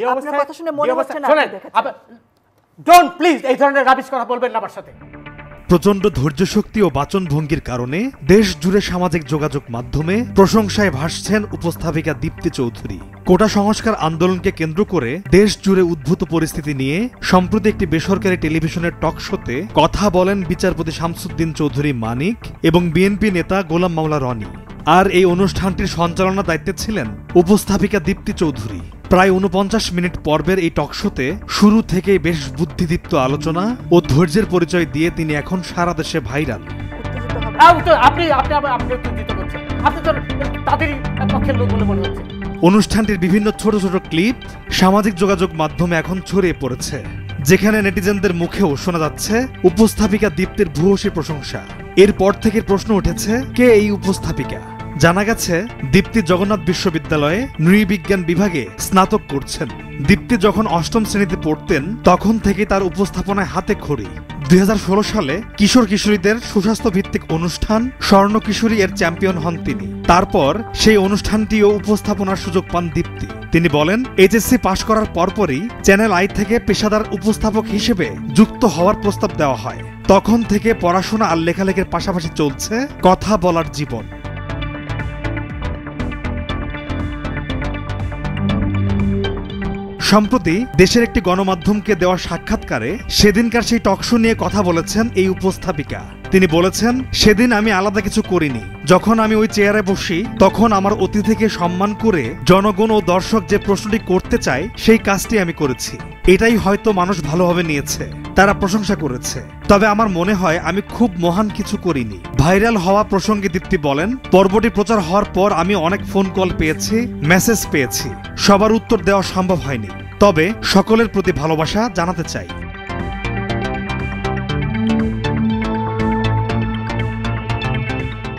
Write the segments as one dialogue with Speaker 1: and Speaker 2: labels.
Speaker 1: আপনার কথা শুনে মনে হচ্ছে না আপনি দেখেছেন।
Speaker 2: ডোন্ট প্লিজ এই ধরনের রাবিশ কথা বলবেন না আমার সাথে।
Speaker 3: প্রচণ্ড ধৈর্যশক্তি ও বাচনভঙ্গির কারণে দেশ জুড়ে সামাজিক যোগাযোগ মাধ্যমে প্রশংসায় ভাসছেন উপস্থাপিকা দীপ্তি চৌধুরী। কোটা সংস্কার আন্দোলনকে কেন্দ্র করে দেশ জুড়ে উদ্ভূত পরিস্থিতি নিয়ে সম্প্রতি একটি বেসরকারি টেলিভিশনের টক শোতে কথা বলেন বিচারপতি শামসুদ্দিন চৌধুরী মানিক এবং বিএনপি নেতা গোলাম মাওলা রনি। আর এই অনুষ্ঠানটির সঞ্চালনার দায়িত্বে ছিলেন উপস্থাপিকা দীপ্তি চৌধুরী। প্রায় ৪৯ মিনিট পর্বের এই টক শোতে শুরু থেকেই বেশ বুদ্ধিদীপ্ত আলোচনা ও ধৈর্যের পরিচয় দিয়ে তিনি এখন সারা দেশে ভাইরাল। অনুষ্ঠানটির বিভিন্ন ছোট ছোট ক্লিপ সামাজিক যোগাযোগ মাধ্যমে এখন ছড়িয়ে পড়েছে, যেখানে নেটিজেনদের মুখেও শোনা যাচ্ছে উপস্থাপিকা দীপ্তির ভূয়সী প্রশংসা। এরপর থেকে প্রশ্ন উঠেছে, কে এই উপস্থাপিকা? জানা গেছে দীপ্তি জগন্নাথ বিশ্ববিদ্যালয়ে নৃবিজ্ঞান বিভাগে স্নাতক করছেন। দীপ্তি যখন ৮ম শ্রেণীতে পড়তেন তখন থেকে তার উপস্থাপনায় হাতে খড়ি। ২০১৬ সালে কিশোর কিশোরীদের সুস্বাস্থ্য ভিত্তিক অনুষ্ঠান স্বর্ণ কিশোরী এর চ্যাম্পিয়ন হন তিনি। তারপর সেই অনুষ্ঠানটিও উপস্থাপনার সুযোগ পান দীপ্তি। তিনি বলেন, এইচএসসি পাশ করার পরপরই চ্যানেল আই থেকে পেশাদার উপস্থাপক হিসেবে যুক্ত হওয়ার প্রস্তাব দেওয়া হয়। তখন থেকে পড়াশোনা আর লেখালেখির পাশাপাশি চলছে কথা বলার জীবন। সম্প্রতি দেশের একটি গণমাধ্যমকে দেওয়া সাক্ষাৎকারে সেদিনকার সেই টকশো নিয়ে কথা বলেছেন এই উপস্থাপিকা। তিনি বলেছেন, সেদিন আমি আলাদা কিছু করিনি। যখন আমি ওই চেয়ারে বসি তখন আমার অতিথিকে সম্মান করে জনগণ ও দর্শক যে প্রশ্নটি করতে চায় সেই কাজটি আমি করেছি। এটাই হয়তো মানুষ ভালোভাবে নিয়েছে, তারা প্রশংসা করেছে। তবে আমার মনে হয় আমি খুব মহান কিছু করিনি। ভাইরাল হওয়া প্রসঙ্গে দীপ্তি বলেন, পর্বটি প্রচার হওয়ার পর আমি অনেক ফোন কল পেয়েছি, মেসেজ পেয়েছি। সবার উত্তর দেওয়া সম্ভব হয়নি, তবে সকলের প্রতি ভালোবাসা জানাতে চাই।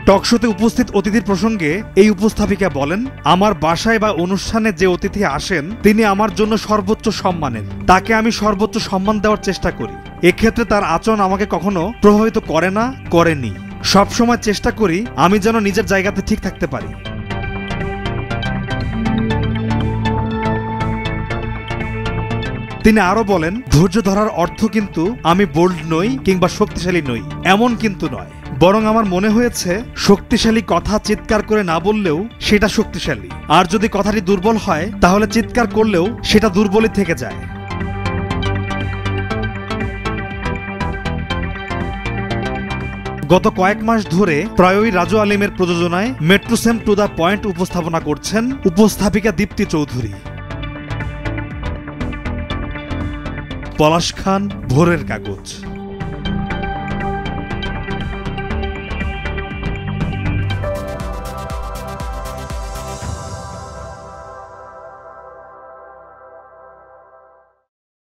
Speaker 3: টকশোতে উপস্থিত অতিথির প্রসঙ্গে এই উপস্থাপিকা বলেন, আমার বাসায় বা অনুষ্ঠানে যে অতিথি আসেন তিনি আমার জন্য সর্বোচ্চ সম্মানের। তাকে আমি সর্বোচ্চ সম্মান দেওয়ার চেষ্টা করি। এক্ষেত্রে তার আচরণ আমাকে কখনো প্রভাবিত করে না, করেনি। সবসময় চেষ্টা করি আমি যেন নিজের জায়গাতে ঠিক থাকতে পারি। তিনি আরো বলেন, ধৈর্য ধরার অর্থ কিন্তু আমি বোল্ড নই কিংবা শক্তিশালী নই, এমন কিন্তু নয়। বরং আমার মনে হয়েছে শক্তিশালী কথা চিৎকার করে না বললেও সেটা শক্তিশালী, আর যদি কথাটি দুর্বল হয় তাহলে চিৎকার করলেও সেটা দুর্বলই থেকে যায়। গত কয়েক মাস ধরে প্রায়ই রাজু আলিমের প্রযোজনায় মেট্রোসেম টু দ্য পয়েন্ট উপস্থাপনা করছেন উপস্থাপিকা দীপ্তি চৌধুরী। পলাশ খান, ভোরের কাগজ।